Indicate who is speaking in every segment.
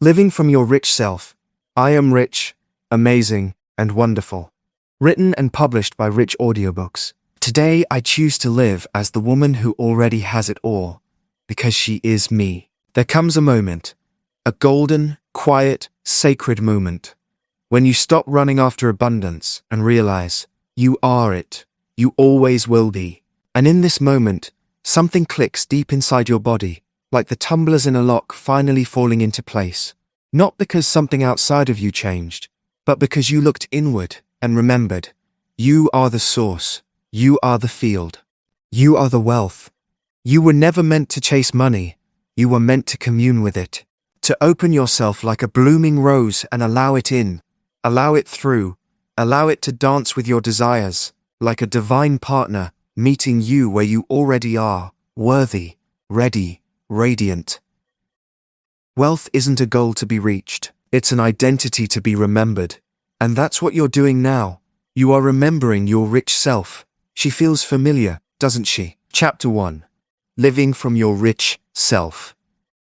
Speaker 1: Living from your rich self. I am rich, amazing, and wonderful. Written and published by Rich Audiobooks. Today I choose to live as the woman who already has it all, because she is me. There comes a moment, a golden, quiet, sacred moment, when you stop running after abundance and realize you are it. You always will be. And in this moment, something clicks deep inside your body, like the tumblers in a lock finally falling into place. Not because something outside of you changed, but because you looked inward and remembered. You are the source. You are the field. You are the wealth. You were never meant to chase money. You were meant to commune with it. To open yourself like a blooming rose and allow it in. Allow it through. Allow it to dance with your desires, like a divine partner meeting you where you already are, worthy, ready, radiant. Wealth isn't a goal to be reached, it's an identity to be remembered. And that's what you're doing now. You are remembering your rich self. She feels familiar, doesn't she? Chapter 1. Living from your rich self.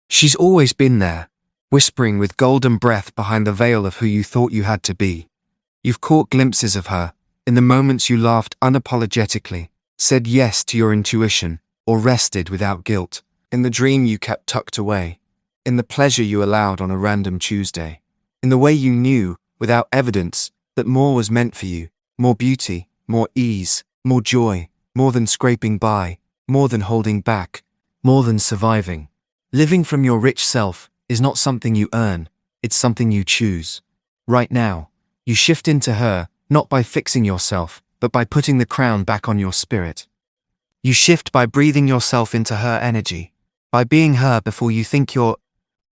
Speaker 1: She's always been there, whispering with golden breath behind the veil of who you thought you had to be. You've caught glimpses of her, in the moments you laughed unapologetically, said yes to your intuition, or rested without guilt, in the dream you kept tucked away, in the pleasure you allowed on a random Tuesday, in the way you knew, without evidence, that more was meant for you, more beauty, more ease, more joy, more than scraping by, more than holding back, more than surviving. Living from your rich self is not something you earn, it's something you choose. Right now, you shift into her, not by fixing yourself, but by putting the crown back on your spirit. You shift by breathing yourself into her energy, by being her before you think you're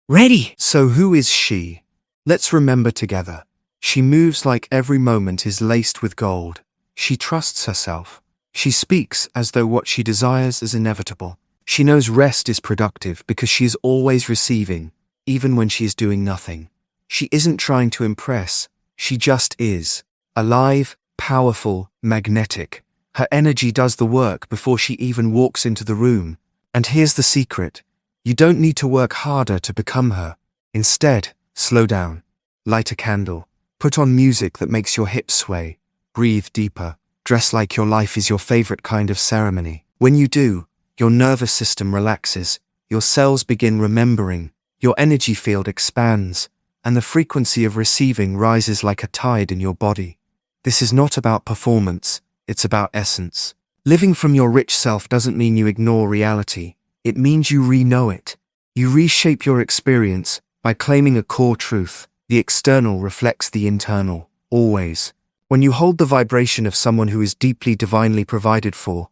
Speaker 1: ready. So who is she? Let's remember together. She moves like every moment is laced with gold. She trusts herself. She speaks as though what she desires is inevitable. She knows rest is productive because she is always receiving, even when she is doing nothing. She isn't trying to impress, she just is. Alive, powerful, magnetic. Her energy does the work before she even walks into the room. And here's the secret. You don't need to work harder to become her. Instead, slow down. Light a candle. Put on music that makes your hips sway. Breathe deeper. Dress like your life is your favorite kind of ceremony. When you do, your nervous system relaxes. Your cells begin remembering. Your energy field expands. And the frequency of receiving rises like a tide in your body. This is not about performance, it's about essence. Living from your rich self doesn't mean you ignore reality. It means you re-know it. You reshape your experience by claiming a core truth. The external reflects the internal, always. When you hold the vibration of someone who is deeply divinely provided for,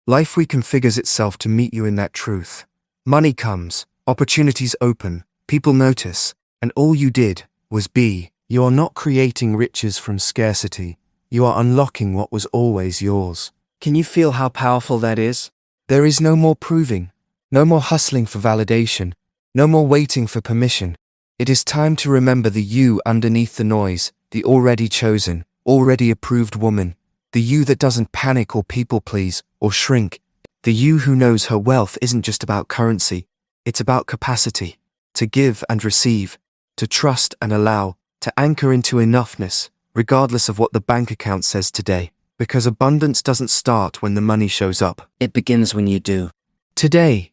Speaker 1: life reconfigures itself to meet you in that truth. Money comes, opportunities open, people notice, and all you did was be. You are not creating riches from scarcity. You are unlocking what was always yours. Can you feel how powerful that is? There is no more proving, no more hustling for validation, no more waiting for permission. It is time to remember the you underneath the noise, the already chosen, already approved woman, the you that doesn't panic or people please or shrink, the you who knows her wealth isn't just about currency, it's about capacity, to give and receive, to trust and allow, to anchor into enoughness, regardless of what the bank account says today, because abundance doesn't start when the money shows up. It begins when you do. Today,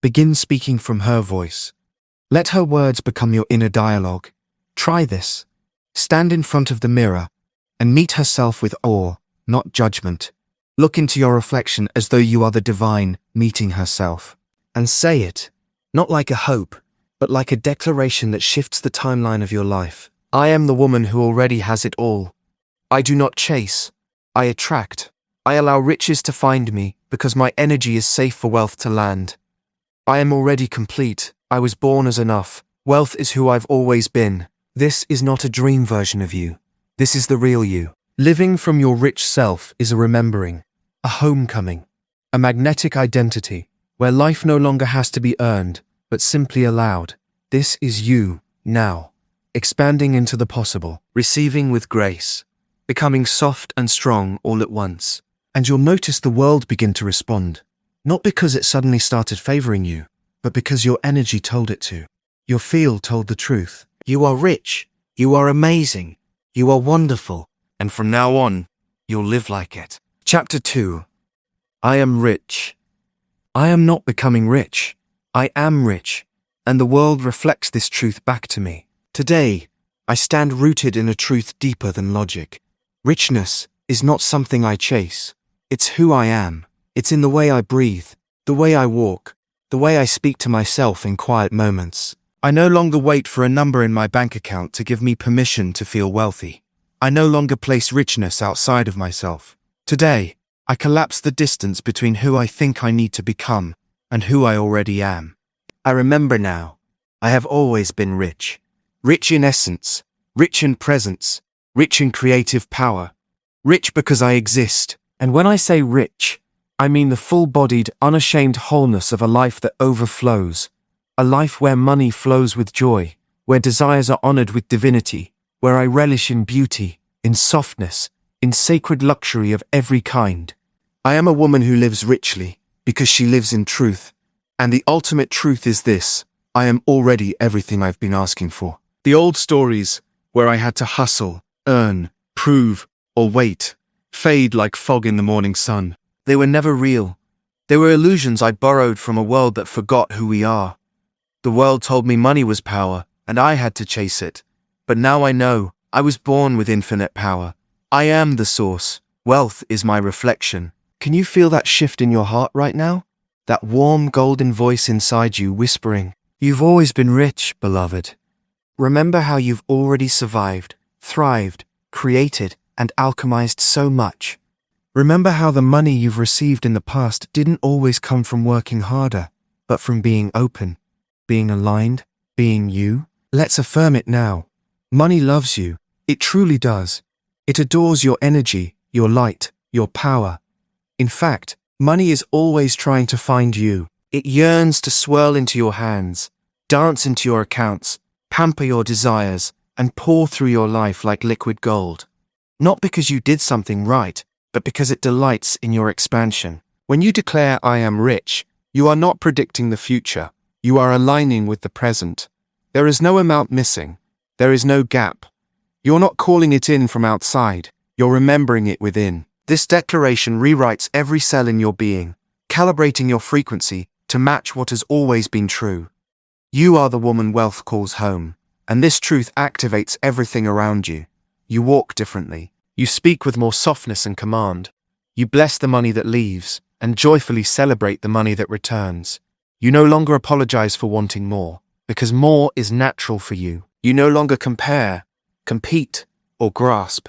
Speaker 1: begin speaking from her voice. Let her words become your inner dialogue. Try this. Stand in front of the mirror and meet herself with awe, not judgment. Look into your reflection as though you are the divine meeting herself. And say it, not like a hope, but like a declaration that shifts the timeline of your life. I am the woman who already has it all. I do not chase. I attract. I allow riches to find me because my energy is safe for wealth to land. I am already complete. I was born as enough. Wealth is who I've always been. This is not a dream version of you. This is the real you. Living from your rich self is a remembering, a homecoming, a magnetic identity where life no longer has to be earned, but simply allowed. This is you, now. Expanding into the possible, receiving with grace, becoming soft and strong all at once. And you'll notice the world begin to respond, not because it suddenly started favoring you, but because your energy told it to. Your feel told the truth.
Speaker 2: You are rich. You are amazing. You are wonderful.
Speaker 1: And from now on, you'll live like it. Chapter 2. I am rich. I am not becoming rich. I am rich, and the world reflects this truth back to me. Today, I stand rooted in a truth deeper than logic. Richness is not something I chase. It's who I am. It's in the way I breathe, the way I walk, the way I speak to myself in quiet moments. I no longer wait for a number in my bank account to give me permission to feel wealthy. I no longer place richness outside of myself. Today, I collapse the distance between who I think I need to become and who I already am. I remember now, I have always been rich. Rich in essence, rich in presence, rich in creative power. Rich because I exist. And when I say rich, I mean the full-bodied, unashamed wholeness of a life that overflows. A life where money flows with joy, where desires are honored with divinity, where I relish in beauty, in softness, in sacred luxury of every kind. I am a woman who lives richly, because she lives in truth. And the ultimate truth is this: I am already everything I've been asking for. The old stories, where I had to hustle, earn, prove, or wait, fade like fog in the morning sun. They were never real. They were illusions I borrowed from a world that forgot who we are. The world told me money was power, and I had to chase it. But now I know, I was born with infinite power. I am the source. Wealth is my reflection. Can you feel that shift in your heart right now? That warm, golden voice inside you whispering, "You've always been rich, beloved." Remember how you've already survived, thrived, created, and alchemized so much. Remember how the money you've received in the past didn't always come from working harder, but from being open, being aligned, being you. Let's affirm it now. Money loves you. It truly does. It adores your energy, your light, your power. In fact, money is always trying to find you. It yearns to swirl into your hands, dance into your accounts, pamper your desires, and pour through your life like liquid gold. Not because you did something right, but because it delights in your expansion. When you declare, "I am rich," you are not predicting the future. You are aligning with the present. There is no amount missing. There is no gap. You're not calling it in from outside. You're remembering it within. This declaration rewrites every cell in your being, calibrating your frequency to match what has always been true. You are the woman wealth calls home, and this truth activates everything around you. You walk differently. You speak with more softness and command. You bless the money that leaves, and joyfully celebrate the money that returns. You no longer apologize for wanting more, because more is natural for you. You no longer compare, compete, or grasp,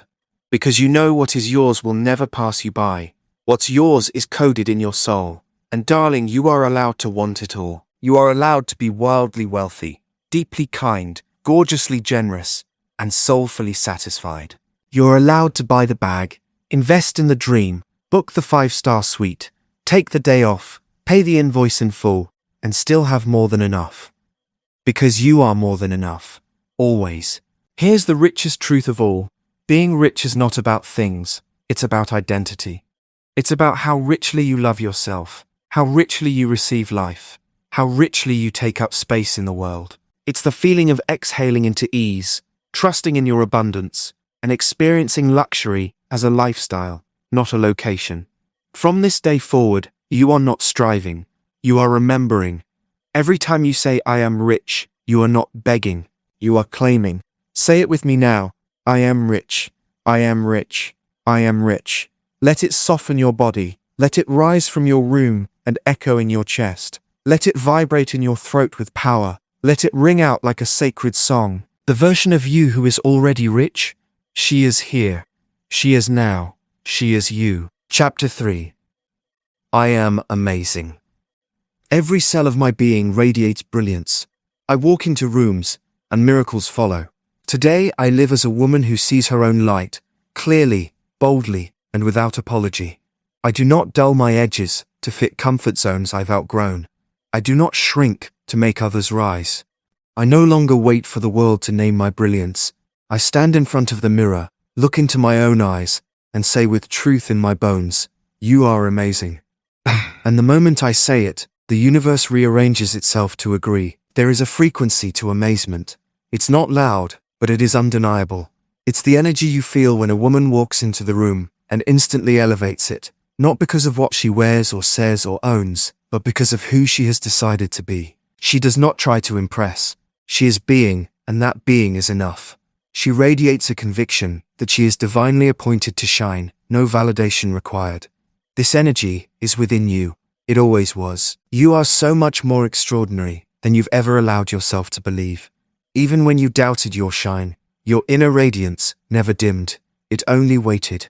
Speaker 1: because you know what is yours will never pass you by. What's yours is coded in your soul. And darling, you are allowed to want it all. You are allowed to be wildly wealthy, deeply kind, gorgeously generous, and soulfully satisfied. You're allowed to buy the bag, invest in the dream, book the 5-star suite, take the day off, pay the invoice in full, and still have more than enough. Because you are more than enough. Always. Here's the richest truth of all. Being rich is not about things. It's about identity. It's about how richly you love yourself, how richly you receive life, how richly you take up space in the world. It's the feeling of exhaling into ease, trusting in your abundance, and experiencing luxury as a lifestyle, not a location. From this day forward, you are not striving. You are remembering. Every time you say, "I am rich," you are not begging. You are claiming. Say it with me now. I am rich. I am rich. I am rich. Let it soften your body. Let it rise from your room and echo in your chest. Let it vibrate in your throat with power. Let it ring out like a sacred song. The version of you who is already rich, she is here. She is now. She is you. Chapter 3. I am amazing. Every cell of my being radiates brilliance. I walk into rooms, and miracles follow. Today, I live as a woman who sees her own light, clearly, boldly, and without apology. I do not dull my edges to fit comfort zones I've outgrown. I do not shrink to make others rise. I no longer wait for the world to name my brilliance. I stand in front of the mirror, look into my own eyes, and say with truth in my bones, "You are amazing." And the moment I say it, the universe rearranges itself to agree. There is a frequency to amazement. It's not loud, but it is undeniable. It's the energy you feel when a woman walks into the room and instantly elevates it, not because of what she wears or says or owns, but because of who she has decided to be. She does not try to impress. She is being, and that being is enough. She radiates a conviction that she is divinely appointed to shine, no validation required. This energy is within you. It always was. You are so much more extraordinary than you've ever allowed yourself to believe. Even when you doubted your shine, your inner radiance never dimmed. It only waited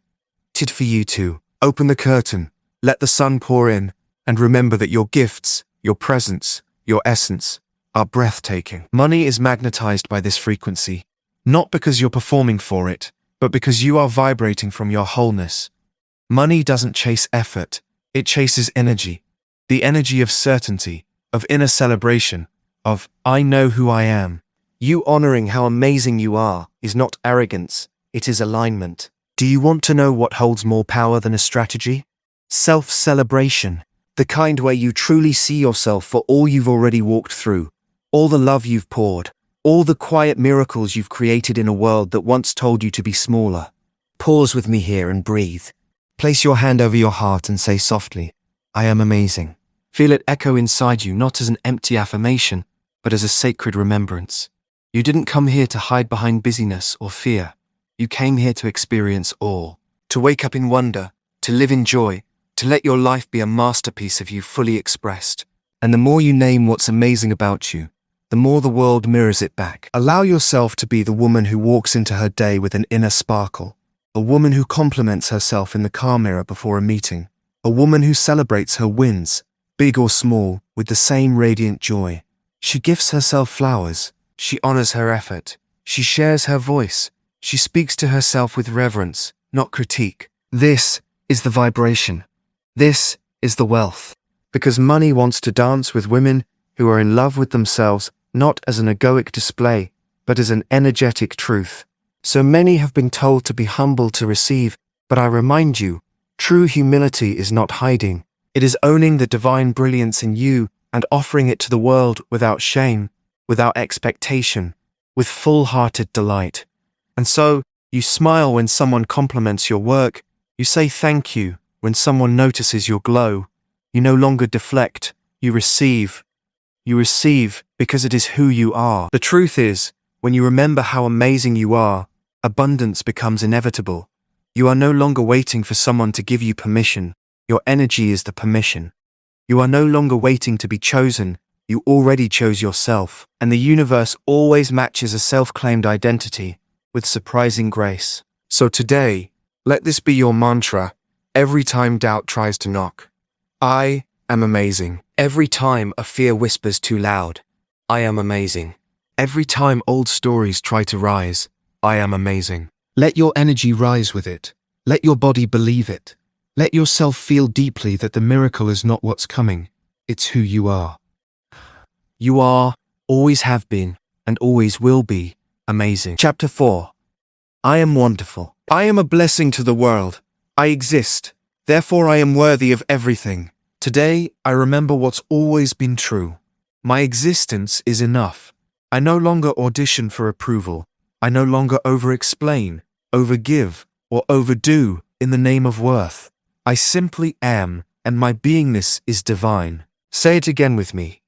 Speaker 1: for you to open the curtain, let the sun pour in, and remember that your gifts, your presence, your essence are breathtaking. Money is magnetized by this frequency, not because you're performing for it, but because you are vibrating from your wholeness. Money doesn't chase effort, it chases energy. The energy of certainty, of inner celebration, of I know who I am. You honoring how amazing you are is not arrogance, it is alignment. Do you want to know what holds more power than a strategy? Self-celebration, the kind where you truly see yourself for all you've already walked through, all the love you've poured, all the quiet miracles you've created in a world that once told you to be smaller. Pause with me here and breathe. Place your hand over your heart and say softly, I am amazing. Feel it echo inside you, not as an empty affirmation, but as a sacred remembrance. You didn't come here to hide behind busyness or fear. You came here to experience awe, to wake up in wonder, to live in joy, to let your life be a masterpiece of you fully expressed. And the more you name what's amazing about you, the more the world mirrors it back. Allow yourself to be the woman who walks into her day with an inner sparkle, a woman who compliments herself in the car mirror before a meeting, a woman who celebrates her wins, big or small, with the same radiant joy. She gifts herself flowers, she honors her effort, she shares her voice, she speaks to herself with reverence, not critique. This is the vibration. This is the wealth. Because money wants to dance with women who are in love with themselves, not as an egoic display, but as an energetic truth. So many have been told to be humble to receive, but I remind you, true humility is not hiding. It is owning the divine brilliance in you and offering it to the world without shame, without expectation, with full-hearted delight. And so, you smile when someone compliments your work, you say thank you when someone notices your glow. You no longer deflect, you receive. You receive because it is who you are. The truth is, when you remember how amazing you are, abundance becomes inevitable. You are no longer waiting for someone to give you permission. Your energy is the permission. You are no longer waiting to be chosen. You already chose yourself. And the universe always matches a self-claimed identity with surprising grace. So today, let this be your mantra every time doubt tries to knock. I am amazing. Every time a fear whispers too loud, I am amazing. Every time old stories try to rise, I am amazing. Let your energy rise with it. Let your body believe it. Let yourself feel deeply that the miracle is not what's coming, it's who you are. You are, always have been, and always will be, amazing. Chapter 4. I am wonderful. I am a blessing to the world. I exist. Therefore I am worthy of everything. Today, I remember what's always been true. My existence is enough. I no longer audition for approval. I no longer over-explain, over-give, or overdo in the name of worth. I simply am, and my beingness is divine. Say it again with me.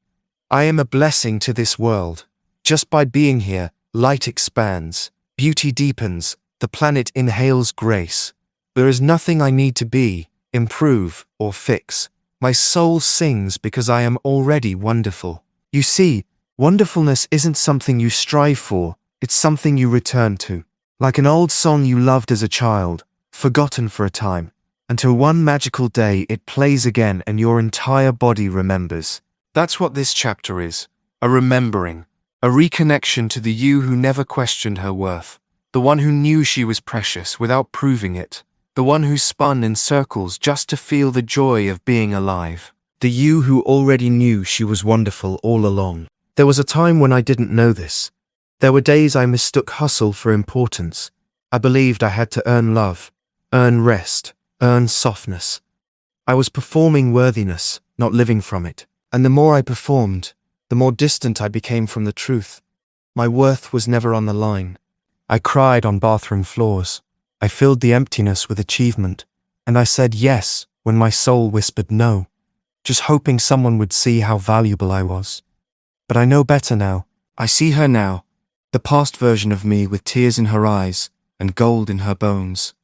Speaker 1: I am a blessing to this world. Just by being here, light expands, beauty deepens, the planet inhales grace. There is nothing I need to be, improve, or fix. My soul sings because I am already wonderful. You see, wonderfulness isn't something you strive for, it's something you return to. Like an old song you loved as a child, forgotten for a time, until one magical day it plays again and your entire body remembers. That's what this chapter is, a remembering, a reconnection to the you who never questioned her worth, the one who knew she was precious without proving it, the one who spun in circles just to feel the joy of being alive, the you who already knew she was wonderful all along. There was a time when I didn't know this. There were days I mistook hustle for importance. I believed I had to earn love, earn rest, earn softness. I was performing worthiness, not living from it. And the more I performed, the more distant I became from the truth. My worth was never on the line. I cried on bathroom floors. I filled the emptiness with achievement, and I said yes when my soul whispered no, just hoping someone would see how valuable I was. But I know better now. I see her now, the past version of me with tears in her eyes and gold in her bones.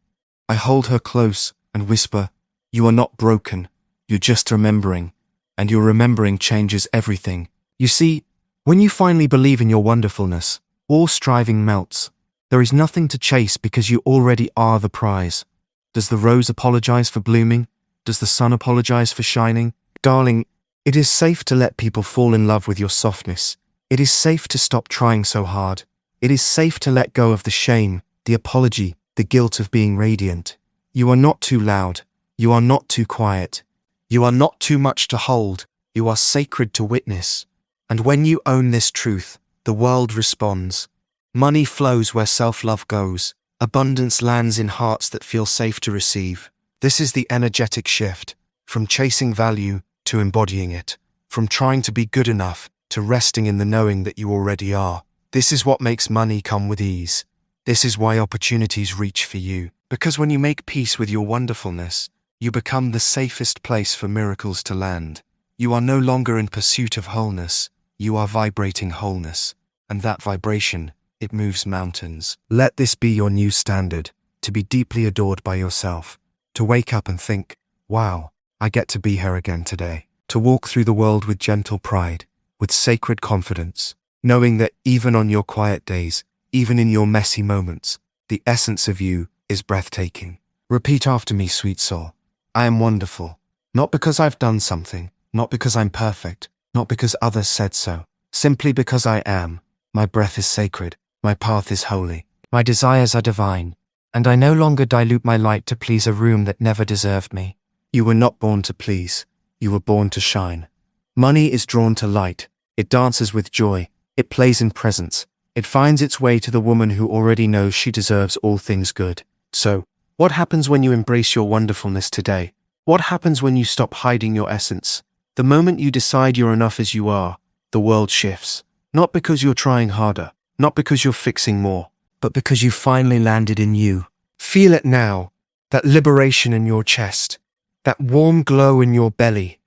Speaker 1: I hold her close and whisper, "You are not broken, you're just remembering, and your remembering changes everything." You see, when you finally believe in your wonderfulness, all striving melts. There is nothing to chase because you already are the prize. Does the rose apologize for blooming? Does the sun apologize for shining? Darling, it is safe to let people fall in love with your softness. It is safe to stop trying so hard. It is safe to let go of the shame, the apology, the guilt of being radiant. You are not too loud. You are not too quiet. You are not too much to hold. You are sacred to witness. And when you own this truth, the world responds. Money flows where self-love goes. Abundance lands in hearts that feel safe to receive. This is the energetic shift, from chasing value to embodying it, from trying to be good enough to resting in the knowing that you already are. This is what makes money come with ease. This is why opportunities reach for you. Because when you make peace with your wonderfulness, you become the safest place for miracles to land. You are no longer in pursuit of wholeness. You are vibrating wholeness. And that vibration, it moves mountains. Let this be your new standard, to be deeply adored by yourself, to wake up and think, wow, I get to be here again today, to walk through the world with gentle pride, with sacred confidence, knowing that even on your quiet days, even in your messy moments, the essence of you is breathtaking. Repeat after me, sweet soul. I am wonderful, not because I've done something, not because I'm perfect, not because others said so, simply because I am. My breath is sacred. My path is holy. My desires are divine, and I no longer dilute my light to please a room that never deserved me. You were not born to please. You were born to shine. Money is drawn to light. It dances with joy. It plays in presence. It finds its way to the woman who already knows she deserves all things good. So, what happens when you embrace your wonderfulness today? What happens when you stop hiding your essence? The moment you decide you're enough as you are, the world shifts. Not because you're trying harder. Not because you're fixing more, but because you finally landed in you. Feel it now, that liberation in your chest, that warm glow in your belly,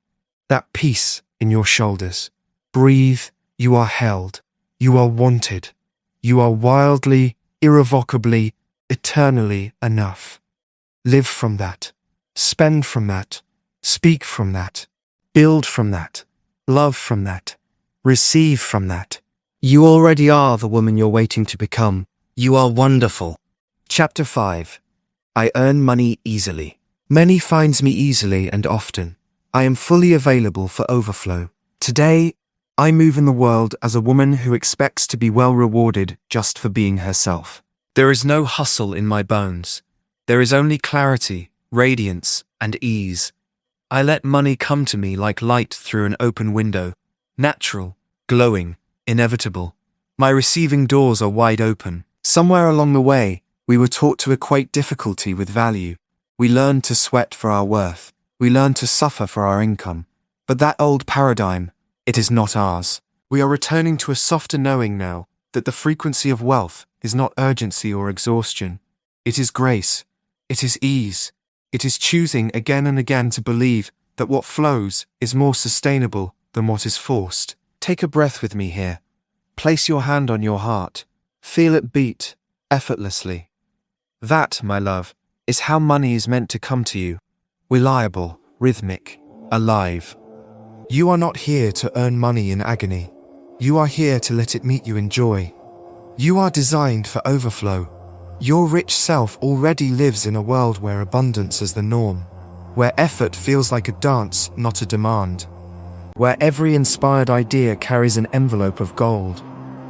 Speaker 1: that peace in your shoulders. Breathe, you are held, you are wanted, you are wildly, irrevocably, eternally enough. Live from that, spend from that, speak from that, build from that, love from that, receive from that. You already are the woman you're waiting to become. You are wonderful. Chapter 5. I earn money easily. Money finds me easily and often. I am fully available for overflow. Today, I move in the world as a woman who expects to be well rewarded just for being herself. There is no hustle in my bones. There is only clarity, radiance, and ease. I let money come to me like light through an open window, natural, glowing, inevitable. My receiving doors are wide open. Somewhere along the way, we were taught to equate difficulty with value. We learned to sweat for our worth. We learned to suffer for our income. But that old paradigm, it is not ours. We are returning to a softer knowing now that the frequency of wealth is not urgency or exhaustion. It is grace. It is ease. It is choosing again and again to believe that what flows is more sustainable than what is forced. Take a breath with me here. Place your hand on your heart. Feel it beat, effortlessly. That, my love, is how money is meant to come to you. Reliable, rhythmic, alive. You are not here to earn money in agony. You are here to let it meet you in joy. You are designed for overflow. Your rich self already lives in a world where abundance is the norm, where effort feels like a dance, not a demand, where every inspired idea carries an envelope of gold.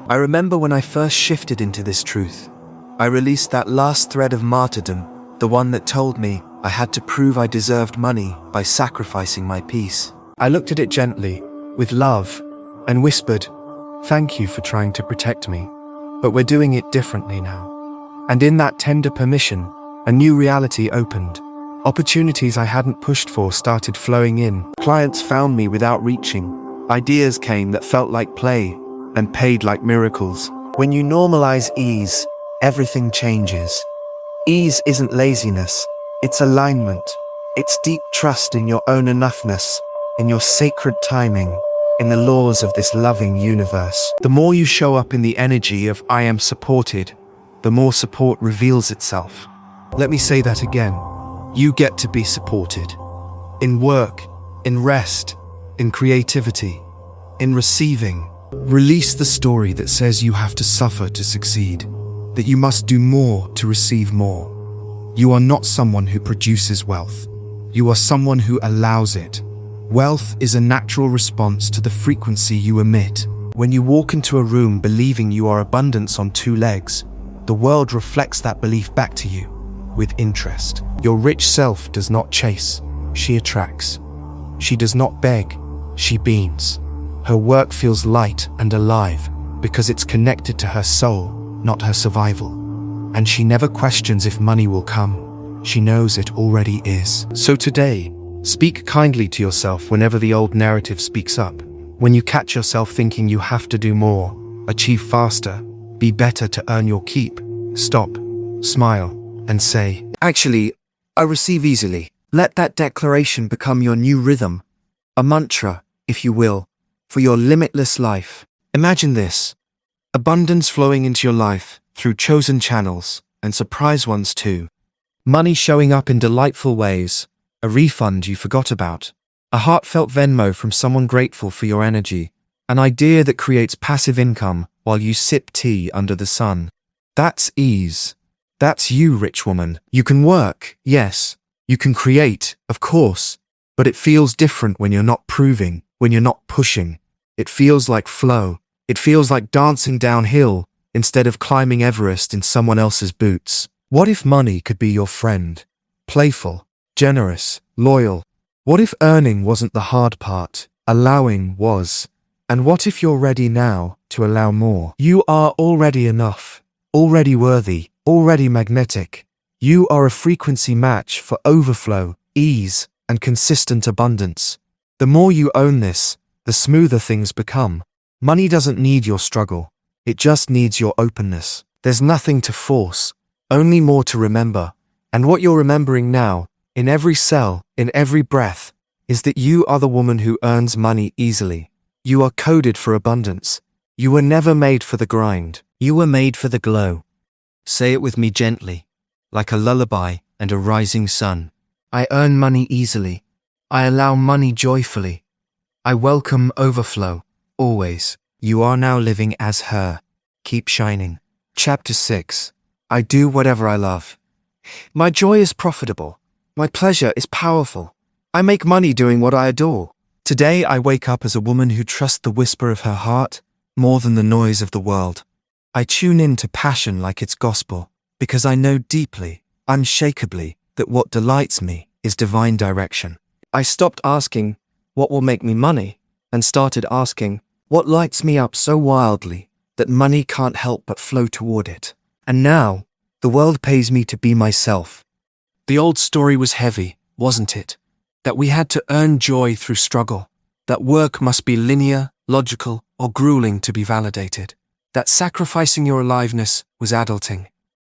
Speaker 1: I remember when I first shifted into this truth. I released that last thread of martyrdom, the one that told me I had to prove I deserved money by sacrificing my peace. I looked at it gently, with love, and whispered, "Thank you for trying to protect me, but we're doing it differently now." And in that tender permission, a new reality opened. Opportunities I hadn't pushed for started flowing in. Clients found me without reaching. Ideas came that felt like play and paid like miracles.
Speaker 2: When you normalize ease, everything changes. Ease isn't laziness, it's alignment. It's deep trust in your own enoughness, in your sacred timing, in the laws of this loving universe.
Speaker 1: The more you show up in the energy of I am supported, the more support reveals itself. Let me say that again. You get to be supported. In work, in rest, in creativity, in receiving. Release the story that says you have to suffer to succeed, that you must do more to receive more. You are not someone who produces wealth. You are someone who allows it. Wealth is a natural response to the frequency you emit. When you walk into a room believing you are abundance on two legs, the world reflects that belief back to you with interest. Your rich self does not chase, she attracts. She does not beg, she beams. Her work feels light and alive because it's connected to her soul, not her survival. And she never questions if money will come. She knows it already is. So today, speak kindly to yourself whenever the old narrative speaks up. When you catch yourself thinking you have to do more, achieve faster, be better to earn your keep, stop, smile, and say, actually, I receive easily. Let that declaration become your new rhythm, a mantra, if you will, for your limitless life. Imagine this: abundance flowing into your life through chosen channels and surprise ones too. Money showing up in delightful ways, a refund you forgot about, a heartfelt Venmo from someone grateful for your energy, an idea that creates passive income while you sip tea under the sun. That's ease. That's you, rich woman. You can work, yes. You can create, of course, but it feels different when you're not proving, when you're not pushing. It feels like flow. It feels like dancing downhill instead of climbing Everest in someone else's boots. What if money could be your friend? Playful, generous, loyal. What if earning wasn't the hard part? Allowing was. And what if you're ready now to allow more? You are already enough, already worthy, already magnetic. You are a frequency match for overflow, ease, and consistent abundance. The more you own this, the smoother things become. Money doesn't need your struggle. It just needs your openness. There's nothing to force, only more to remember. And what you're remembering now, in every cell, in every breath, is that you are the woman who earns money easily. You are coded for abundance. You were never made for the grind. You were made for the glow. Say it with me gently, like a lullaby and a rising sun. I earn money easily. I allow money joyfully. I welcome overflow, always. You are now living as her. Keep shining. Chapter 6. I do whatever I love. My joy is profitable. My pleasure is powerful. I make money doing what I adore. Today I wake up as a woman who trusts the whisper of her heart more than the noise of the world. I tune in to passion like it's gospel, because I know deeply, unshakably, that what delights me is divine direction. I stopped asking, what will make me money? And started asking, what lights me up so wildly that money can't help but flow toward it? And now, the world pays me to be myself. The old story was heavy, wasn't it? That we had to earn joy through struggle. That work must be linear, logical, or grueling to be validated. That sacrificing your aliveness was adulting.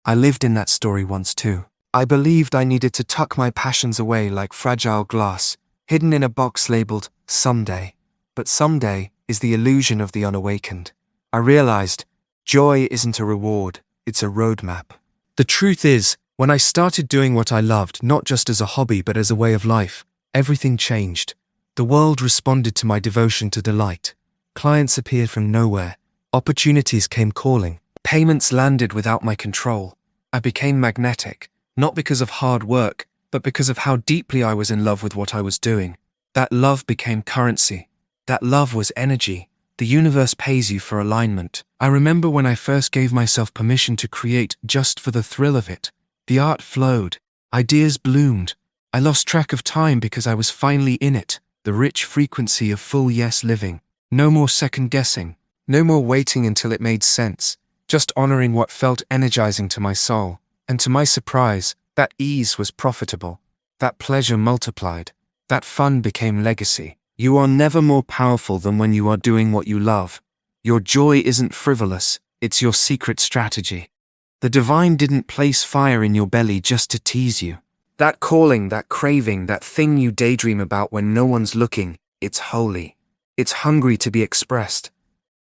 Speaker 1: I lived in that story once too. I believed I needed to tuck my passions away like fragile glass, hidden in a box labeled someday. But someday is the illusion of the unawakened. I realized joy isn't a reward, it's a roadmap. The truth is, when I started doing what I loved, not just as a hobby but as a way of life, everything changed. The world responded to my devotion to delight. Clients appeared from nowhere. Opportunities came calling. Payments landed without my control. I became magnetic, not because of hard work, but because of how deeply I was in love with what I was doing. That love became currency. That love was energy. The universe pays you for alignment. I remember when I first gave myself permission to create just for the thrill of it. The art flowed. Ideas bloomed. I lost track of time because I was finally in it. The rich frequency of full yes living. No more second guessing. No more waiting until it made sense. Just honoring what felt energizing to my soul. And to my surprise, that ease was profitable. That pleasure multiplied. That fun became legacy. You are never more powerful than when you are doing what you love. Your joy isn't frivolous, it's your secret strategy. The divine didn't place fire in your belly just to tease you. That calling, that craving, that thing you daydream about when no one's looking, it's holy. It's hungry to be expressed.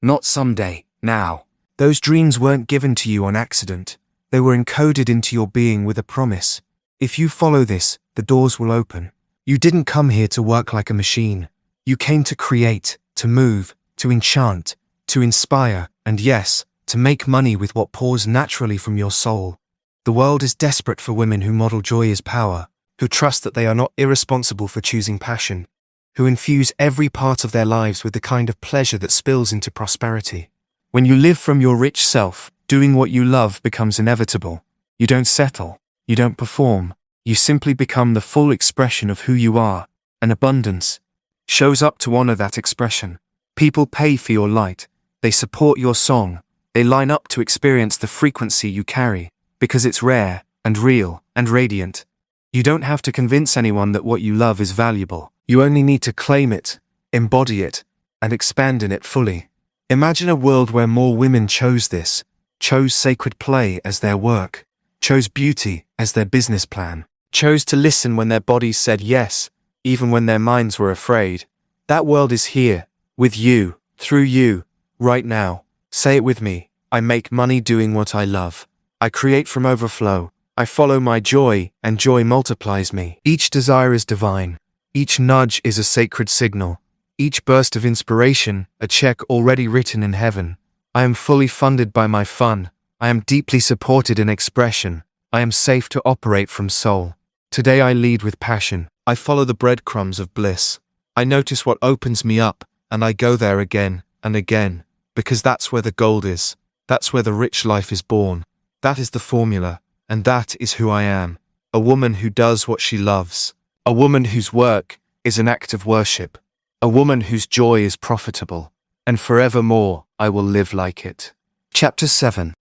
Speaker 1: Not someday, now. Those dreams weren't given to you on accident. They were encoded into your being with a promise. If you follow this, the doors will open. You didn't come here to work like a machine. You came to create, to move, to enchant, to inspire, and yes, to make money with what pours naturally from your soul. The world is desperate for women who model joy as power, who trust that they are not irresponsible for choosing passion, who infuse every part of their lives with the kind of pleasure that spills into prosperity. When you live from your rich self, doing what you love becomes inevitable. You don't settle, you don't perform, you simply become the full expression of who you are, and abundance shows up to honor that expression. People pay for your light, they support your song, they line up to experience the frequency you carry, because it's rare, and real, and radiant. You don't have to convince anyone that what you love is valuable. You only need to claim it, embody it, and expand in it fully. Imagine a world where more women chose this, chose sacred play as their work, chose beauty as their business plan, chose to listen when their bodies said yes, even when their minds were afraid. That world is here, with you, through you, right now. Say it with me. I make money doing what I love. I create from overflow. I follow my joy, and joy multiplies me. Each desire is divine. Each nudge is a sacred signal. Each burst of inspiration, a check already written in heaven. I am fully funded by my fun. I am deeply supported in expression. I am safe to operate from soul. Today I lead with passion. I follow the breadcrumbs of bliss. I notice what opens me up, and I go there again and again, because that's where the gold is. That's where the rich life is born. That is the formula, and that is who I am. A woman who does what she loves. A woman whose work is an act of worship. A woman whose joy is profitable. And forevermore I will live like it. Chapter 7.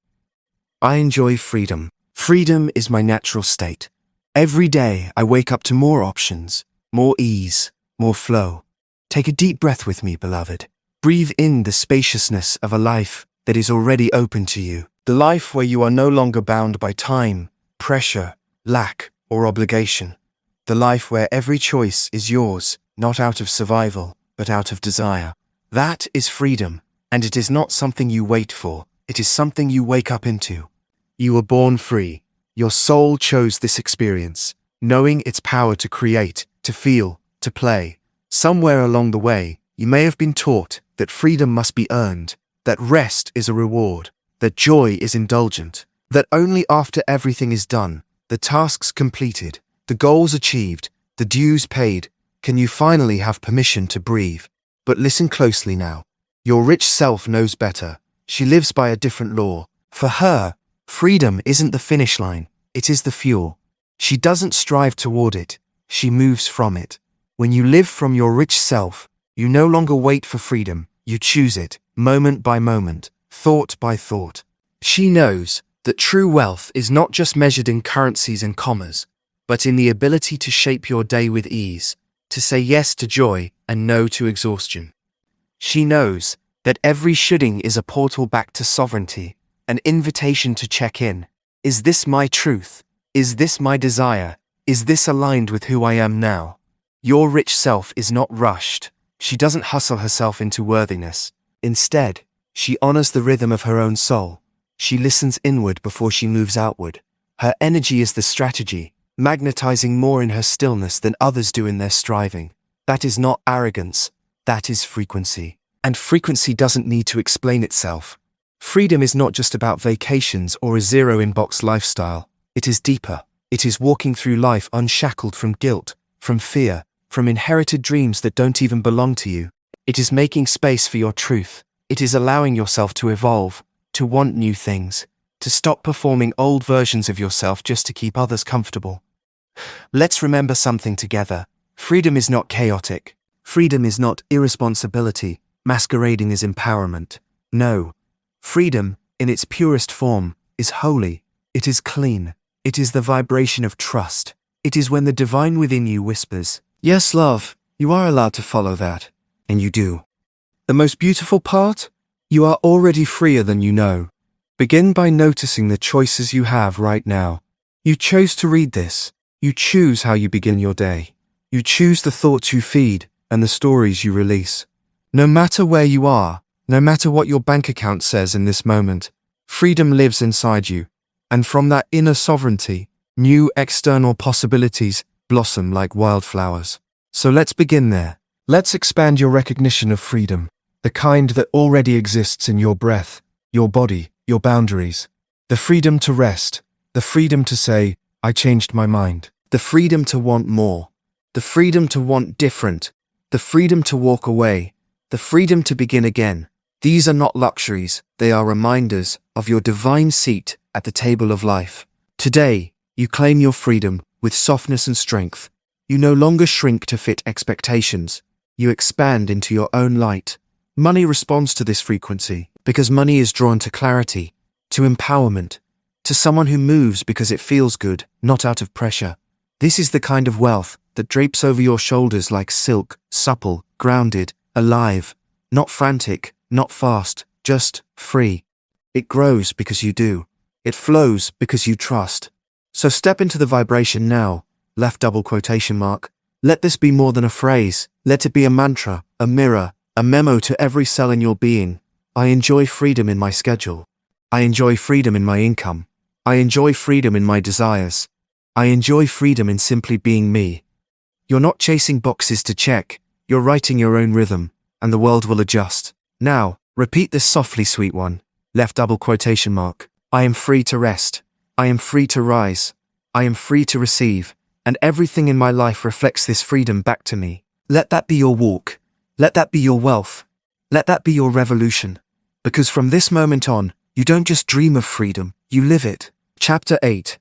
Speaker 1: I enjoy freedom. Freedom is my natural state. Every day I wake up to more options, more ease, more flow. Take a deep breath with me, beloved. Breathe in the spaciousness of a life that is already open to you. The life where you are no longer bound by time, pressure, lack, or obligation. The life where every choice is yours, not out of survival, but out of desire. That is freedom, and it is not something you wait for. It is something you wake up into. You were born free. Your soul chose this experience, knowing its power to create, to feel, to play. Somewhere along the way, you may have been taught that freedom must be earned, that rest is a reward, that joy is indulgent, that only after everything is done, the tasks completed, the goals achieved, the dues paid, can you finally have permission to breathe. But listen closely now. Your rich self knows better. She lives by a different law. For her, freedom isn't the finish line, it is the fuel. She doesn't strive toward it, she moves from it. When you live from your rich self, you no longer wait for freedom, you choose it, moment by moment, thought by thought. She knows that true wealth is not just measured in currencies and commas, but in the ability to shape your day with ease, to say yes to joy and no to exhaustion. She knows that every shoulding is a portal back to sovereignty, an invitation to check in. Is this my truth? Is this my desire? Is this aligned with who I am now? Your rich self is not rushed. She doesn't hustle herself into worthiness. Instead, she honors the rhythm of her own soul. She listens inward before she moves outward. Her energy is the strategy, magnetizing more in her stillness than others do in their striving. That is not arrogance, that is frequency. And frequency doesn't need to explain itself. Freedom is not just about vacations or a zero-inbox lifestyle. It is deeper. It is walking through life unshackled from guilt, from fear, from inherited dreams that don't even belong to you. It is making space for your truth. It is allowing yourself to evolve, to want new things, to stop performing old versions of yourself just to keep others comfortable. Let's remember something together. Freedom is not chaotic. Freedom is not irresponsibility, masquerading as empowerment. No. Freedom, in its purest form, is holy. It is clean. It is the vibration of trust. It is when the divine within you whispers, "Yes, love, You are allowed to follow that, and you do. The most beautiful part? You are already freer than you know. Begin by noticing the choices you have right now. You chose to read this. You choose how you begin your day. You choose the thoughts you feed and the stories you release. No matter where you are, no matter what your bank account says in this moment, freedom lives inside you. And from that inner sovereignty, new external possibilities blossom like wildflowers. So let's begin there. Let's expand your recognition of freedom, the kind that already exists in your breath, your body, your boundaries. The freedom to rest, the freedom to say, I changed my mind. The freedom to want more, the freedom to want different, the freedom to walk away, the freedom to begin again. These are not luxuries, they are reminders of your divine seat at the table of life. Today, you claim your freedom with softness and strength. You no longer shrink to fit expectations. You expand into your own light. Money responds to this frequency because money is drawn to clarity, to empowerment, to someone who moves because it feels good, not out of pressure. This is the kind of wealth that drapes over your shoulders like silk, supple, grounded, alive, not frantic, not fast, just free. It grows because you do. It flows because you trust. So step into the vibration now, left double quotation mark. Let this be more than a phrase. Let it be a mantra, a mirror, a memo to every cell in your being. I enjoy freedom in my schedule. I enjoy freedom in my income. I enjoy freedom in my desires. I enjoy freedom in simply being me. You're not chasing boxes to check. You're writing your own rhythm, and the world will adjust. Now, repeat this softly, sweet one. Left double quotation mark. I am free to rest. I am free to rise. I am free to receive. And everything in my life reflects this freedom back to me. Let that be your walk. Let that be your wealth. Let that be your revolution. Because from this moment on, you don't just dream of freedom, you live it. Chapter 8.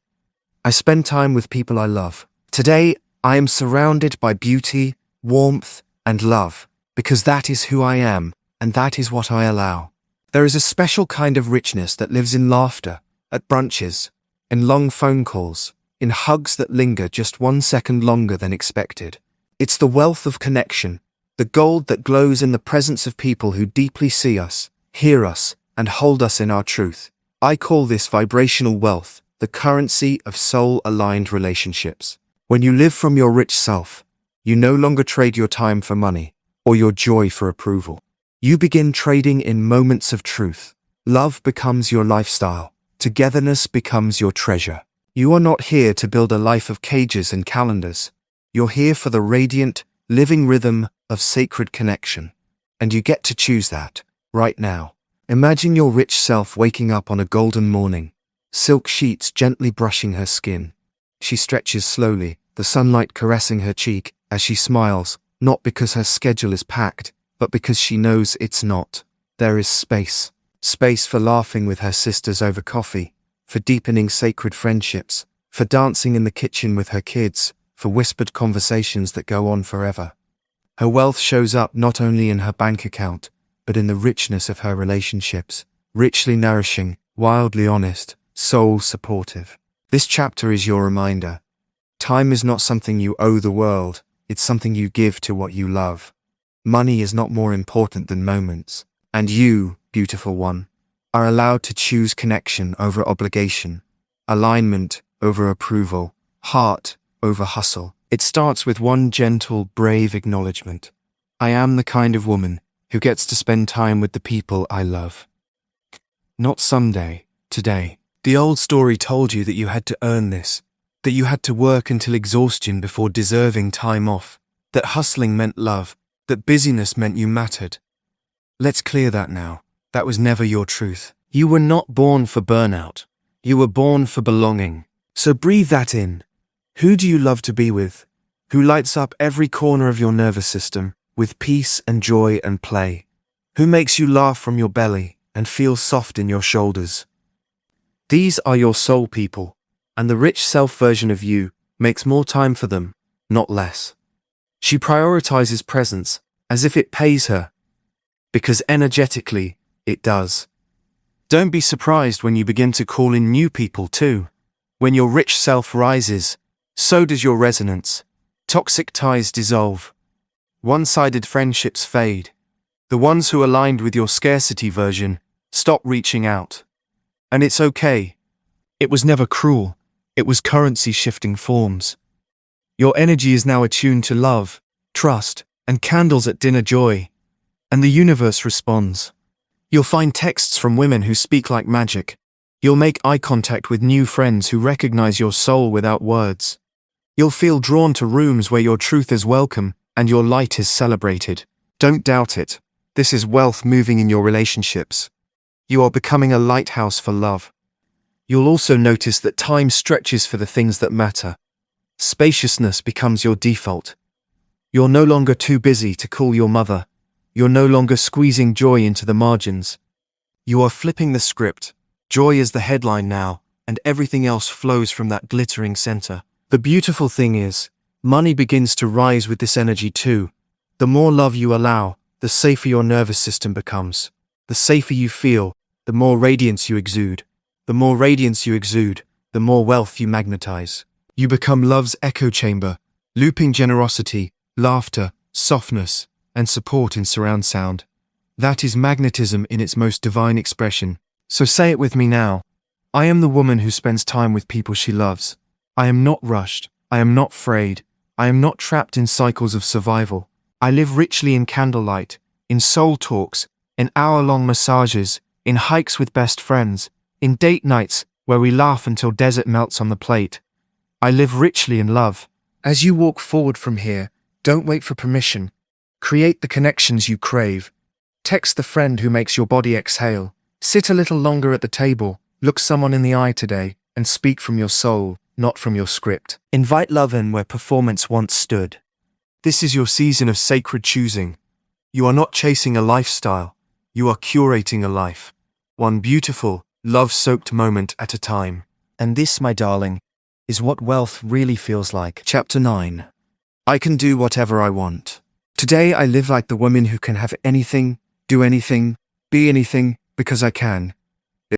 Speaker 1: I spend time with people I love. Today, I am surrounded by beauty, warmth, and love, because that is who I am, and that is what I allow. There is a special kind of richness that lives in laughter, at brunches, in long phone calls, in hugs that linger just 1 second longer than expected. It's the wealth of connection, the gold that glows in the presence of people who deeply see us, hear us, and hold us in our truth. I call this vibrational wealth, the currency of soul-aligned relationships. When you live from your rich self, you no longer trade your time for money, or your joy for approval. You begin trading in moments of truth. Love becomes your lifestyle. Togetherness becomes your treasure. You are not here to build a life of cages and calendars. You're here for the radiant, living rhythm of sacred connection. And you get to choose that, right now. Imagine your rich self waking up on a golden morning, silk sheets gently brushing her skin. She stretches slowly, the sunlight caressing her cheek as she smiles, not because her schedule is packed, but because she knows it's not. There is space. Space for laughing with her sisters over coffee, for deepening sacred friendships, for dancing in the kitchen with her kids, for whispered conversations that go on forever. Her wealth shows up not only in her bank account, but in the richness of her relationships, richly nourishing, wildly honest, soul-supportive. This chapter is your reminder. Time is not something you owe the world, it's something you give to what you love. Money is not more important than moments. And you, beautiful one, are allowed to choose connection over obligation, alignment over approval, heart over hustle. It starts with one gentle, brave acknowledgement. I am the kind of woman who gets to spend time with the people I love. Not someday, today. The old story told you that you had to earn this, that you had to work until exhaustion before deserving time off, that hustling meant love, that busyness meant you mattered. Let's clear that now. That was never your truth. You were not born for burnout. You were born for belonging. So breathe that in. Who do you love to be with? Who lights up every corner of your nervous system with peace and joy and play? Who makes you laugh from your belly and feel soft in your shoulders? These are your soul people, and the rich self version of you makes more time for them, not less. She prioritizes presence as if it pays her, because energetically, it does. Don't be surprised when you begin to call in new people too. When your rich self rises, so does your resonance. Toxic ties dissolve. One-sided friendships fade. The ones who aligned with your scarcity version stop reaching out. And it's okay. It was never cruel. It was currency shifting forms. Your energy is now attuned to love, trust, and candles at dinner joy. And the universe responds. You'll find texts from women who speak like magic. You'll make eye contact with new friends who recognize your soul without words. You'll feel drawn to rooms where your truth is welcome and your light is celebrated. Don't doubt it. This is wealth moving in your relationships. You are becoming a lighthouse for love. You'll also notice that time stretches for the things that matter. Spaciousness becomes your default. You're no longer too busy to call your mother. You're no longer squeezing joy into the margins. You are flipping the script. Joy is the headline now, and everything else flows from that glittering center. The beautiful thing is, money begins to rise with this energy too. The more love you allow, the safer your nervous system becomes. The safer you feel, the more radiance you exude. The more radiance you exude, the more wealth you magnetize. You become love's echo chamber, looping generosity, laughter, softness, and support in surround sound. That is magnetism in its most divine expression. So say it with me now. I am the woman who spends time with people she loves. I am not rushed. I am not frayed. I am not trapped in cycles of survival. I live richly in candlelight, in soul talks, in hour-long massages, in hikes with best friends, in date nights where we laugh until desert melts on the plate. I live richly in love. As you walk forward from here, don't wait for permission. Create the connections you crave. Text the friend who makes your body exhale. Sit a little longer at the table, look someone in the eye today, and speak from your soul, not from your script. Invite love in where performance once stood. This is your season of sacred choosing. You are not chasing a lifestyle. You are curating a life. One beautiful, love-soaked moment at a time. And this, my darling, is what wealth really feels like. Chapter 9. I can do whatever I want. Today I live like the woman who can have anything, do anything, be anything, because I can.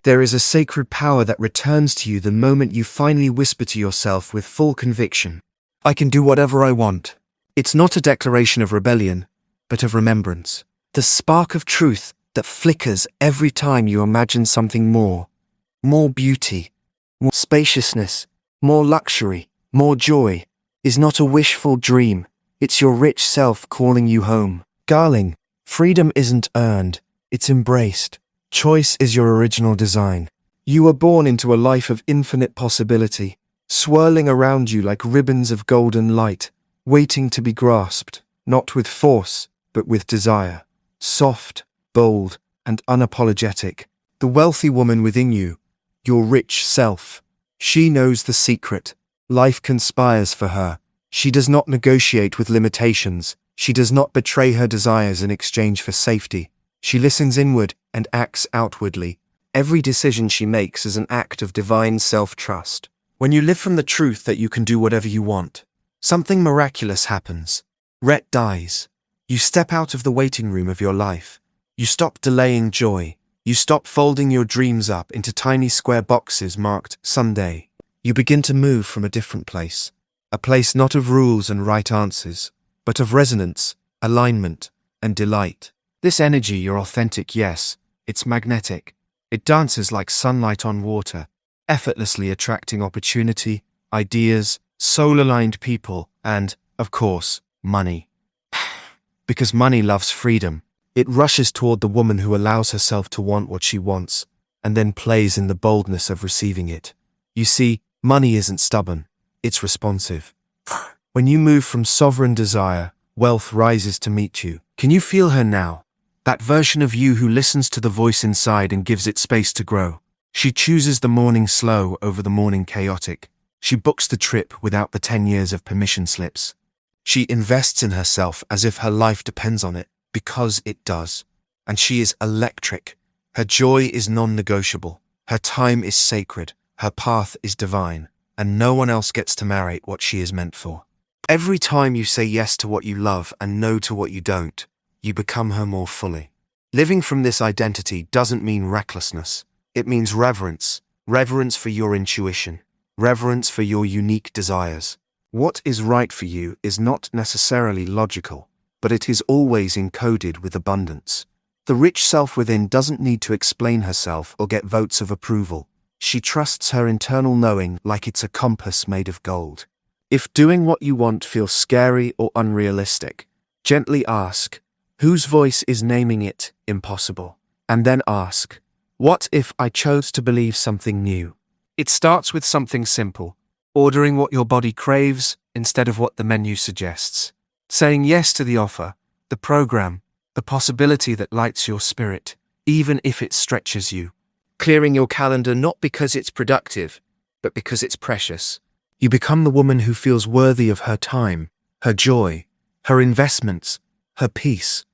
Speaker 1: There is a sacred power that returns to you the moment you finally whisper to yourself with full conviction. I can do whatever I want. It's not a declaration of rebellion, but of remembrance. The spark of truth that flickers every time you imagine something more. More beauty, more spaciousness, more luxury, more joy, is not a wishful dream. It's your rich self calling you home. Darling, freedom isn't earned, it's embraced. Choice is your original design. You were born into a life of infinite possibility, swirling around you like ribbons of golden light, waiting to be grasped, not with force, but with desire. Soft, bold, and unapologetic. The wealthy woman within you, your rich self. She knows the secret. Life conspires for her. She does not negotiate with limitations. She does not betray her desires in exchange for safety. She listens inward and acts outwardly. Every decision she makes is an act of divine self-trust. When you live from the truth that you can do whatever you want, something miraculous happens. Rhett dies. You step out of the waiting room of your life. You stop delaying joy. You stop folding your dreams up into tiny square boxes marked someday. You begin to move from a different place. A place not of rules and right answers, but of resonance, alignment, and delight. This energy, your authentic yes, it's magnetic. It dances like sunlight on water, effortlessly attracting opportunity, ideas, soul-aligned people, and, of course, money. Because money loves freedom. It rushes toward the woman who allows herself to want what she wants, and then plays in the boldness of receiving it. You see, money isn't stubborn, it's responsive. When you move from sovereign desire, wealth rises to meet you. Can you feel her now? That version of you who listens to the voice inside and gives it space to grow. She chooses the morning slow over the morning chaotic. She books the trip without the 10 years of permission slips. She invests in herself as if her life depends on it, because it does. And she is electric. Her joy is non-negotiable. Her time is sacred. Her path is divine. And no one else gets to narrate what she is meant for. Every time you say yes to what you love and no to what you don't, you become her more fully. Living from this identity doesn't mean recklessness. It means reverence. Reverence for your intuition. Reverence for your unique desires. What is right for you is not necessarily logical, but it is always encoded with abundance. The rich self within doesn't need to explain herself or get votes of approval. She trusts her internal knowing like it's a compass made of gold. If doing what you want feels scary or unrealistic, gently ask, whose voice is naming it impossible? And then ask, what if I chose to believe something new? It starts with something simple, ordering what your body craves instead of what the menu suggests. Saying yes to the offer, the program, the possibility that lights your spirit, even if it stretches you. Clearing your calendar not because it's productive, but because it's precious. You become the woman who feels worthy of her time, her joy, her investments, her peace.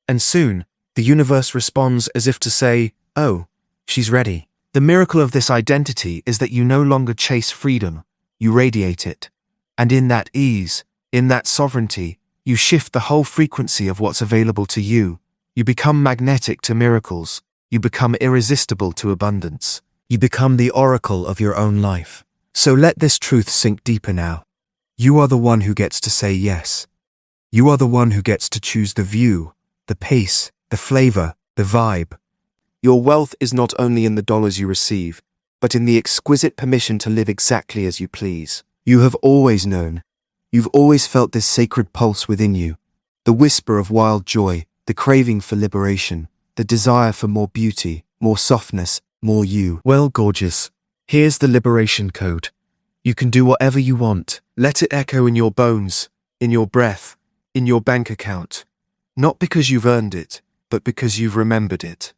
Speaker 1: And soon, the universe responds as if to say, oh, she's ready. The miracle of this identity is that you no longer chase freedom, you radiate it. And in that ease, in that sovereignty, you shift the whole frequency of what's available to you. You become magnetic to miracles. You become irresistible to abundance. You become the oracle of your own life. So let this truth sink deeper now. You are the one who gets to say yes. You are the one who gets to choose the view, the pace, the flavor, the vibe. Your wealth is not only in the dollars you receive, but in the exquisite permission to live exactly as you please. You have always known. You've always felt this sacred pulse within you, the whisper of wild joy, the craving for liberation, the desire for more beauty, more softness, more you. Well, gorgeous, here's the liberation code. You can do whatever you want. Let it echo in your bones, in your breath, in your bank account. Not because you've earned it, but because you've remembered it.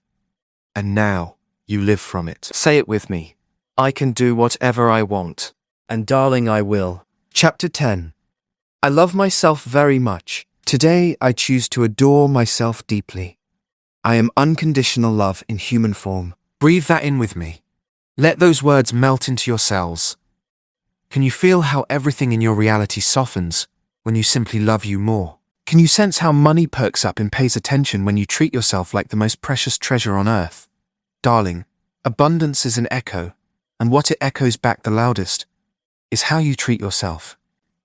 Speaker 1: And now, you live from it. Say it with me. I can do whatever I want. And darling, I will. Chapter 10. I love myself very much. Today, I choose to adore myself deeply. I am unconditional love in human form. Breathe that in with me. Let those words melt into your cells. Can you feel how everything in your reality softens when you simply love you more? Can you sense how money perks up and pays attention when you treat yourself like the most precious treasure on earth? Darling, abundance is an echo, and what it echoes back the loudest is how you treat yourself.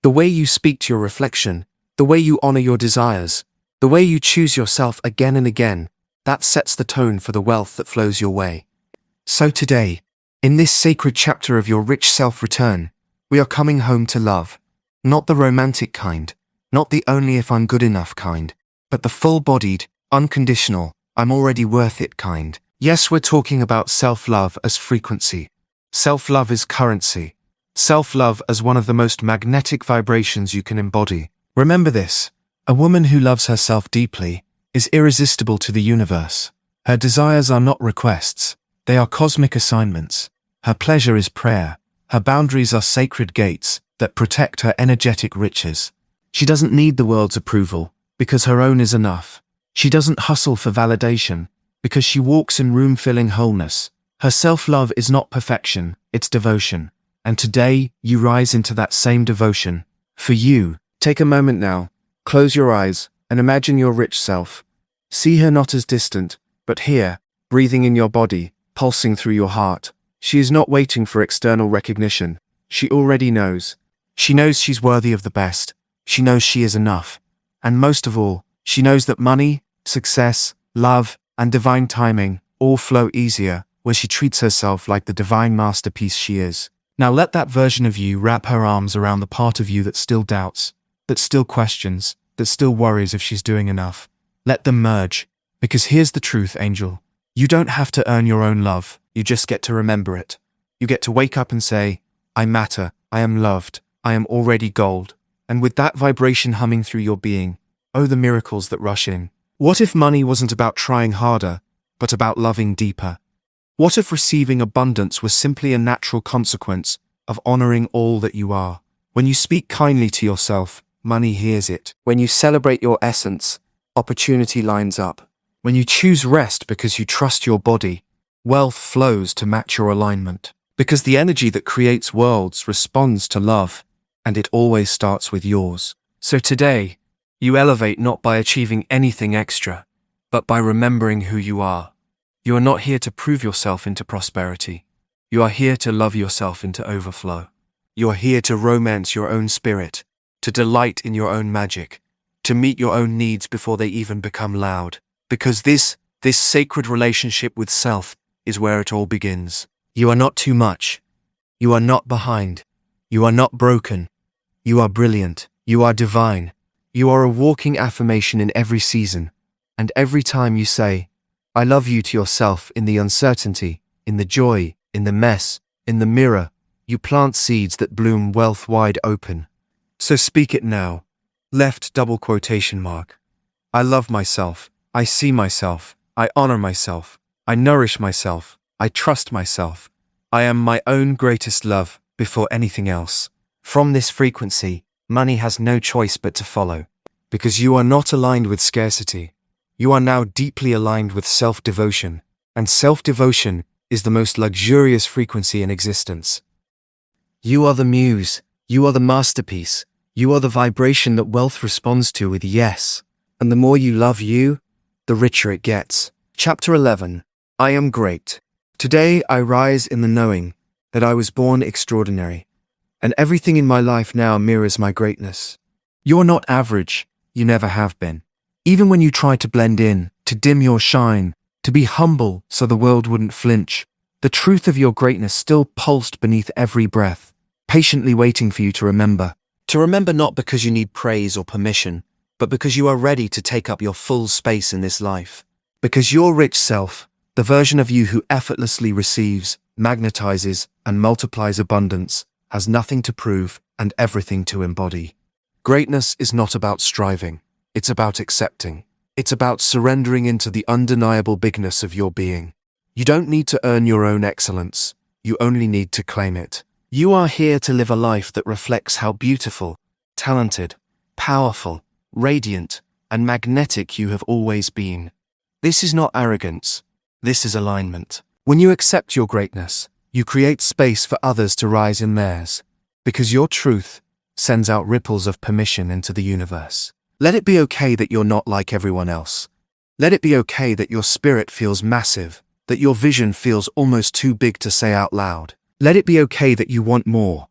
Speaker 1: The way you speak to your reflection, the way you honor your desires, the way you choose yourself again and again, that sets the tone for the wealth that flows your way. So today, in this sacred chapter of your rich self-return, we are coming home to love. Not the romantic kind, not the only if I'm good enough kind, but the full-bodied, unconditional, I'm already worth it kind. Yes, we're talking about self-love as frequency. Self-love is currency. Self-love as one of the most magnetic vibrations you can embody. Remember this, a woman who loves herself deeply is irresistible to the universe. Her desires are not requests, they are cosmic assignments. Her pleasure is prayer. Her boundaries are sacred gates that protect her energetic riches. She doesn't need the world's approval because her own is enough. She doesn't hustle for validation because she walks in room-filling wholeness. Her self-love is not perfection, it's devotion. And today, you rise into that same devotion. For you, take a moment now, close your eyes, and imagine your rich self. See her not as distant, but here, breathing in your body, pulsing through your heart. She is not waiting for external recognition. She already knows. She knows she's worthy of the best. She knows she is enough. And most of all, she knows that money, success, love, and divine timing all flow easier when she treats herself like the divine masterpiece she is. Now let that version of you wrap her arms around the part of you that still doubts, that still questions, that still worries if she's doing enough. Let them merge, because here's the truth, angel. You don't have to earn your own love, you just get to remember it. You get to wake up and say, I matter, I am loved, I am already gold. And with that vibration humming through your being, oh the miracles that rush in. What if money wasn't about trying harder, but about loving deeper? What if receiving abundance was simply a natural consequence of honoring all that you are? When you speak kindly to yourself, money hears it. When you celebrate your essence, opportunity lines up. When you choose rest because you trust your body, wealth flows to match your alignment. Because the energy that creates worlds responds to love, and it always starts with yours. So today, you elevate not by achieving anything extra, but by remembering who you are. You are not here to prove yourself into prosperity. You are here to love yourself into overflow. You are here to romance your own spirit, to delight in your own magic, to meet your own needs before they even become loud. Because this sacred relationship with self is where it all begins. You are not too much. You are not behind. You are not broken. You are brilliant. You are divine. You are a walking affirmation in every season. And every time you say, I love you to yourself in the uncertainty, in the joy, in the mess, in the mirror, you plant seeds that bloom wealth wide open. So speak it now. Left double quotation mark. I love myself. I see myself. I honor myself. I nourish myself. I trust myself. I am my own greatest love before anything else. From this frequency, money has no choice but to follow. Because you are not aligned with scarcity. You are now deeply aligned with self-devotion. And self-devotion is the most luxurious frequency in existence. You are the muse. You are the masterpiece. You are the vibration that wealth responds to with yes. And the more you love you, the richer it gets. Chapter 11. I am great. Today I rise in the knowing that I was born extraordinary, and everything in my life now mirrors my greatness. You're not average. You never have been. Even when you try to blend in, to dim your shine, to be humble so the world wouldn't flinch, the truth of your greatness still pulsed beneath every breath, patiently waiting for you to remember. To remember not because you need praise or permission, but because you are ready to take up your full space in this life. Because your rich self, the version of you who effortlessly receives, magnetizes, and multiplies abundance, has nothing to prove and everything to embody. Greatness is not about striving. It's about accepting. It's about surrendering into the undeniable bigness of your being. You don't need to earn your own excellence. You only need to claim it. You are here to live a life that reflects how beautiful, talented, powerful, radiant, and magnetic you have always been. This is not arrogance. This is alignment. When you accept your greatness, you create space for others to rise in theirs, because your truth sends out ripples of permission into the universe. Let it be okay that you're not like everyone else. Let it be okay that your spirit feels massive, that your vision feels almost too big to say out loud. Let it be okay that you want more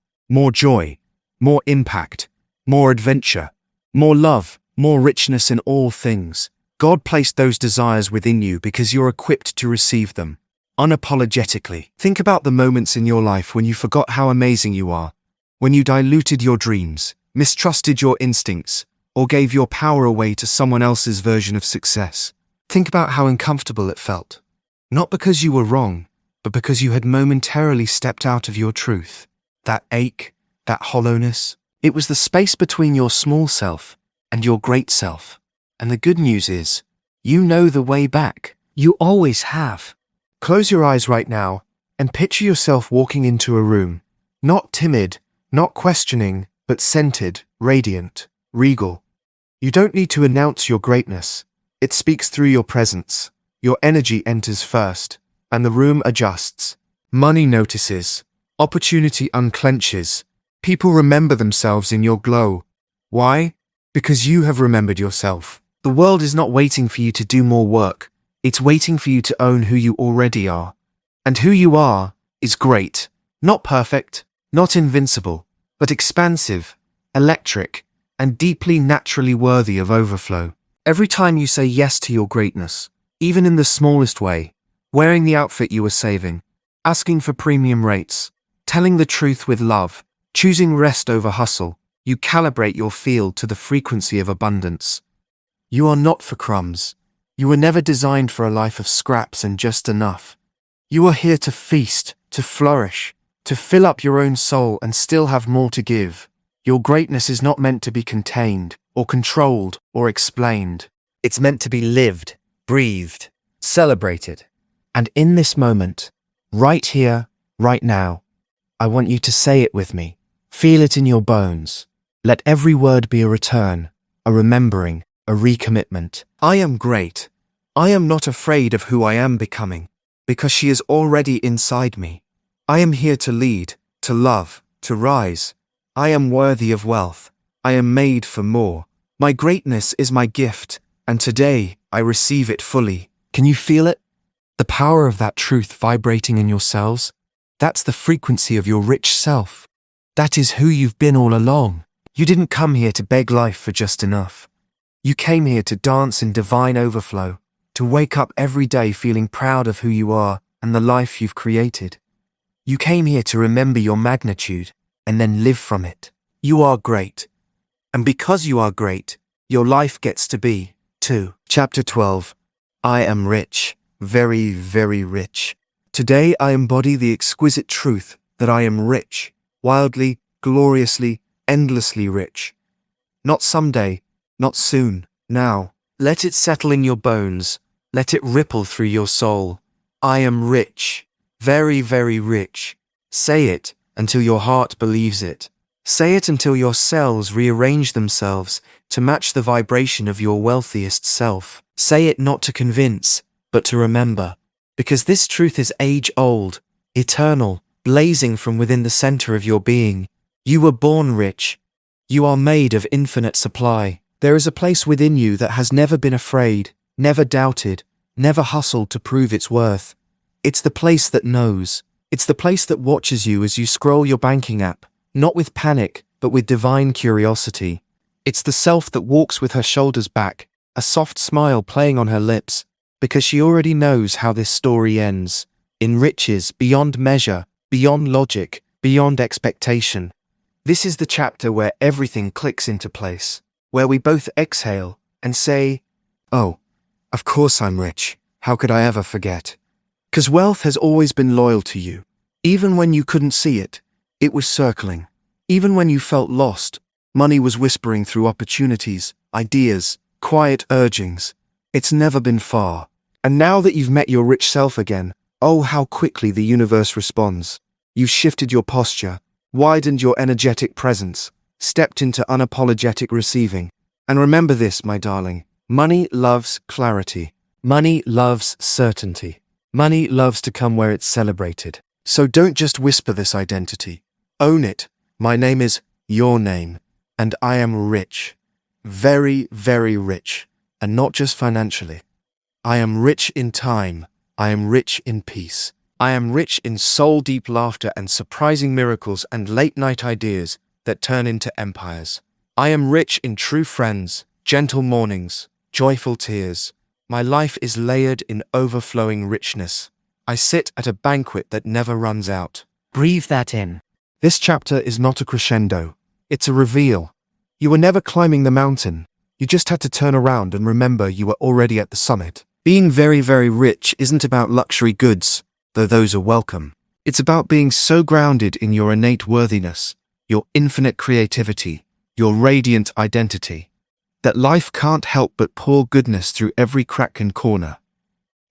Speaker 1: joy, more impact, more adventure, more love, more richness in all things. God placed those desires within you because you're equipped to receive them, unapologetically. Think about the moments in your life when you forgot how amazing you are, when you diluted your dreams, mistrusted your instincts, or gave your power away to someone else's version of success. Think about how uncomfortable it felt. Not because you were wrong, but because you had momentarily stepped out of your truth. That ache, that hollowness, it was the space between your small self and your great self. And the good news is, you know the way back. You always have. Close your eyes right now and picture yourself walking into a room. Not timid, not questioning, but centered, radiant, regal. You don't need to announce your greatness. It speaks through your presence. Your energy enters first, and the room adjusts. Money notices. Opportunity unclenches. People remember themselves in your glow. Why? Because you have remembered yourself. The world is not waiting for you to do more work. It's waiting for you to own who you already are. And who you are is great. Not perfect, not invincible, but expansive, electric, and deeply naturally worthy of overflow. Every time you say yes to your greatness, even in the smallest way, wearing the outfit you were saving, asking for premium rates, telling the truth with love, choosing rest over hustle, you calibrate your field to the frequency of abundance. You are not for crumbs. You were never designed for a life of scraps and just enough. You are here to feast, to flourish, to fill up your own soul and still have more to give. Your greatness is not meant to be contained, or controlled, or explained. It's meant to be lived, breathed, celebrated. And in this moment, right here, right now, I want you to say it with me. Feel it in your bones. Let every word be a return, a remembering, a recommitment. I am great. I am not afraid of who I am becoming, because she is already inside me. I am here to lead, to love, to rise. I am worthy of wealth. I am made for more. My greatness is my gift, and today I receive it fully. Can you feel it? The power of that truth vibrating in your cells? That's the frequency of your rich self. That is who you've been all along. You didn't come here to beg life for just enough. You came here to dance in divine overflow, to wake up every day feeling proud of who you are and the life you've created. You came here to remember your magnitude and then live from it. You are great. And because you are great, your life gets to be, too. Chapter 12. I am rich. Very, very rich. Today I embody the exquisite truth that I am rich. Wildly, gloriously, endlessly rich. Not someday, not soon, now. Let it settle in your bones. Let it ripple through your soul. I am rich. Very, very rich. Say it until your heart believes it. Say it until your cells rearrange themselves to match the vibration of your wealthiest self. Say it not to convince, but to remember. Because this truth is age-old, eternal, blazing from within the center of your being. You were born rich. You are made of infinite supply. There is a place within you that has never been afraid, never doubted, never hustled to prove its worth. It's the place that knows. It's the place that watches you as you scroll your banking app, not with panic, but with divine curiosity. It's the self that walks with her shoulders back, a soft smile playing on her lips, because she already knows how this story ends. In riches beyond measure, beyond logic, beyond expectation. This is the chapter where everything clicks into place, where we both exhale and say, "Oh, of course I'm rich. How could I ever forget?" 'Cause wealth has always been loyal to you. Even when you couldn't see it, it was circling. Even when you felt lost, money was whispering through opportunities, ideas, quiet urgings. It's never been far. And now that you've met your rich self again, oh, how quickly the universe responds. You've shifted your posture, widened your energetic presence, stepped into unapologetic receiving. And remember this, my darling, money loves clarity. Money loves certainty. Money loves to come where it's celebrated. So don't just whisper this identity. Own it. My name is your name, and I am rich. Very, very rich, and not just financially. I am rich in time. I am rich in peace. I am rich in soul-deep laughter and surprising miracles and late-night ideas that turn into empires. I am rich in true friends, gentle mornings, joyful tears. My life is layered in overflowing richness. I sit at a banquet that never runs out. Breathe that in. This chapter is not a crescendo. It's a reveal. You were never climbing the mountain. You just had to turn around and remember you were already at the summit. Being very, very rich isn't about luxury goods, though those are welcome. It's about being so grounded in your innate worthiness, your infinite creativity, your radiant identity, that life can't help but pour goodness through every crack and corner.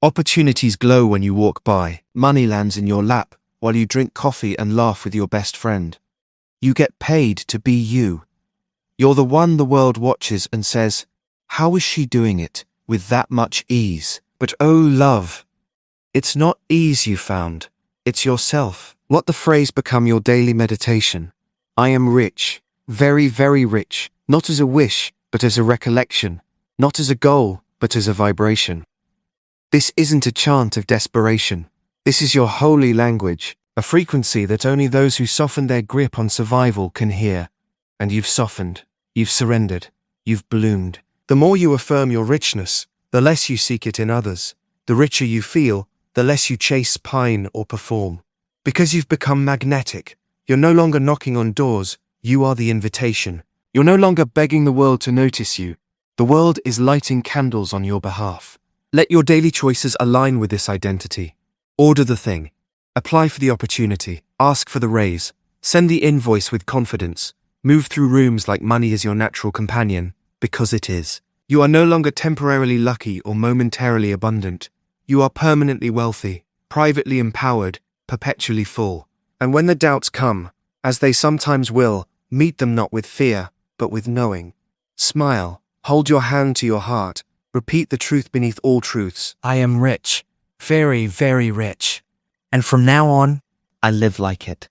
Speaker 1: Opportunities glow when you walk by. Money lands in your lap while you drink coffee and laugh with your best friend. You get paid to be you. You're the one the world watches and says, "How is she doing it with that much ease?" But oh, love, it's not ease you found. It's yourself. Let the phrase become your daily meditation. I am rich, very, very rich, not as a wish, but as a recollection, not as a goal, but as a vibration. This isn't a chant of desperation. This is your holy language, a frequency that only those who soften their grip on survival can hear. And you've softened, you've surrendered, you've bloomed. The more you affirm your richness, the less you seek it in others. The richer you feel, the less you chase, pine, or perform. Because you've become magnetic. You're no longer knocking on doors, you are the invitation. You're no longer begging the world to notice you. The world is lighting candles on your behalf. Let your daily choices align with this identity. Order the thing. Apply for the opportunity. Ask for the raise. Send the invoice with confidence. Move through rooms like money is your natural companion, because it is. You are no longer temporarily lucky or momentarily abundant. You are permanently wealthy, privately empowered, perpetually full. And when the doubts come, as they sometimes will, meet them not with fear, but with knowing. Smile. Hold your hand to your heart. Repeat the truth beneath all truths. I am rich. Very, very rich. And from now on, I live like it.